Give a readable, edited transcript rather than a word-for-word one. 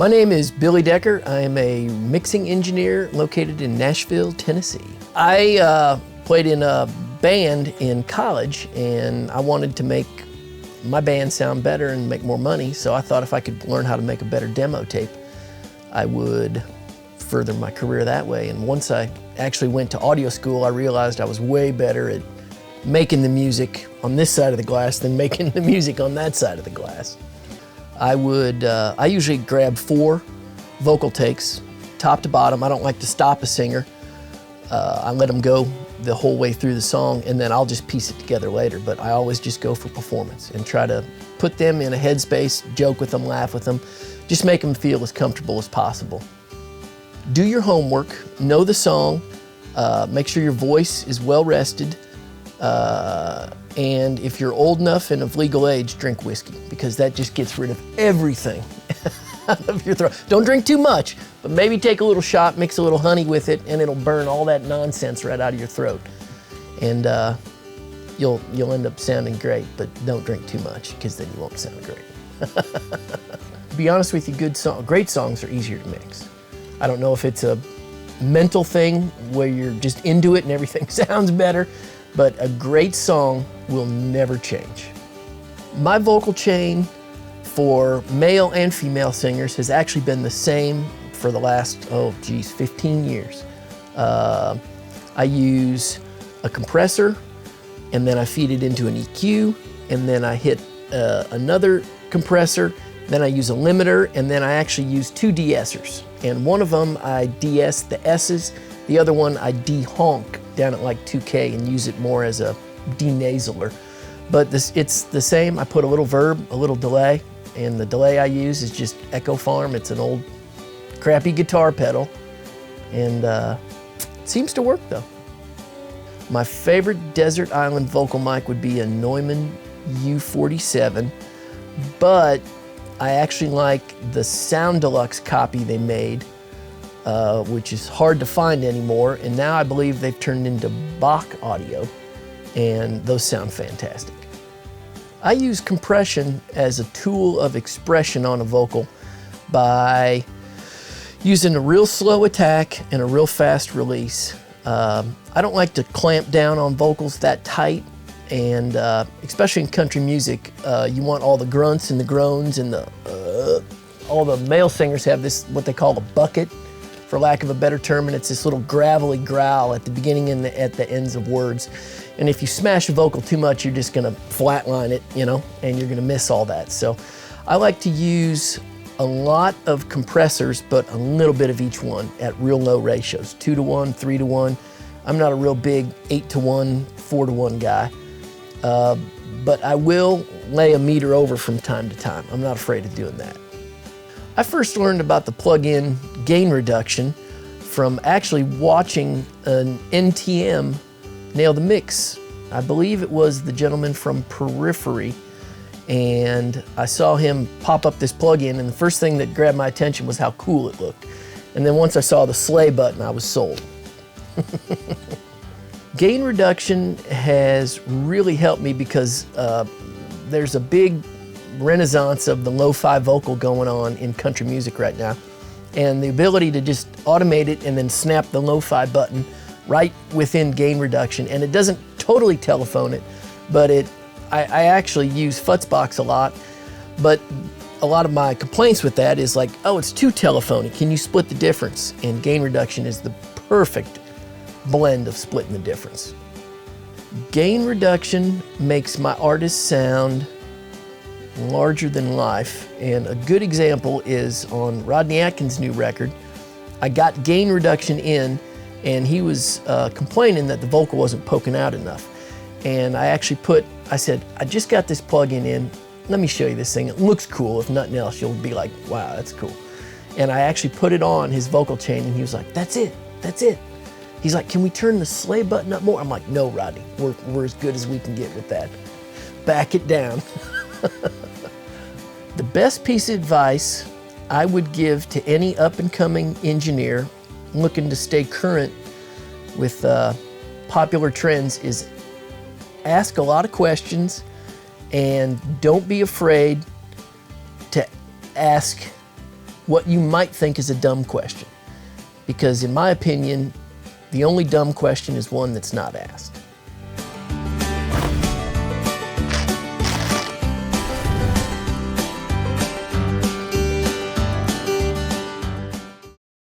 My name is Billy Decker. I am a mixing engineer located in Nashville, Tennessee. I played in a band in college, and I wanted to make my band sound better and make more money, so I thought if I could learn how to make a better demo tape, I would further my career that way. And once I actually went to audio school, I realized I was way better at making the music on this side of the glass than making the music on that side of the glass. I usually grab 4 vocal takes, top to bottom. I don't like to stop a singer. I let them go the whole way through the song, and then I'll just piece it together later. But I always just go for performance and try to put them in a headspace, joke with them, laugh with them, just make them feel as comfortable as possible. Do your homework, know the song, make sure your voice is well rested, and if you're old enough and of legal age, drink whiskey, because that just gets rid of everything out of your throat. Don't drink too much, but maybe take a little shot, mix a little honey with it, and it'll burn all that nonsense right out of your throat. And you'll end up sounding great, but don't drink too much, because then you won't sound great. To be honest with you, great songs are easier to mix. I don't know if it's a mental thing where you're just into it and everything sounds better, but a great song will never change. My vocal chain for male and female singers has actually been the same for the last, 15 years. I use a compressor, and then I feed it into an EQ, and then I hit another compressor, then I use a limiter, and then I actually use 2 de-essers. And one of them I de-ess the S's, the other one I de-honk down at like 2K and use it more as a denasaler. But it's the same. I put a little verb, a little delay, and the delay I use is just Echo Farm. It's an old crappy guitar pedal, and it seems to work though. My favorite desert island vocal mic would be a Neumann U47, but I actually like the Sound Deluxe copy they made, which is hard to find anymore, and now I believe they've turned into Bach audio, and those sound fantastic. I use compression as a tool of expression on a vocal by using a real slow attack and a real fast release. I don't like to clamp down on vocals that tight, and especially in country music, you want all the grunts and the groans and all the male singers have this, what they call a bucket, for lack of a better term, and it's this little gravelly growl at the beginning and at the ends of words. And if you smash a vocal too much, you're just gonna flatline it, and you're gonna miss all that. So I like to use a lot of compressors, but a little bit of each one at real low ratios, 2-to-1, 3-to-1. I'm not a real big 8-to-1, 4-to-1 guy, but I will lay a meter over from time to time. I'm not afraid of doing that. I first learned about the plug-in gain reduction from actually watching an NTM nail the mix. I believe it was the gentleman from Periphery, and I saw him pop up this plug-in, and the first thing that grabbed my attention was how cool it looked. And then once I saw the slay button, I was sold. Gain reduction has really helped me because there's a big renaissance of the lo-fi vocal going on in country music right now, and the ability to just automate it and then snap the lo-fi button right within gain reduction, and it doesn't totally telephone it, but I actually use Futzbox a lot, but a lot of my complaints with that is like, oh, it's too telephony, can you split the difference? And gain reduction is the perfect blend of splitting the difference. Gain reduction makes my artist sound larger than life, and a good example is on Rodney Atkins' new record. I got gain reduction in, and he was complaining that the vocal wasn't poking out enough. And I said, I just got this plug-in in, let me show you this thing. It looks cool. If nothing else, you'll be like, wow, that's cool. And I actually put it on his vocal chain, and he was like, that's it. He's like, can we turn the slay button up more? I'm like, no, Rodney, we're as good as we can get with that. Back it down. The best piece of advice I would give to any up-and-coming engineer looking to stay current with popular trends is ask a lot of questions, and don't be afraid to ask what you might think is a dumb question. Because in my opinion, the only dumb question is one that's not asked.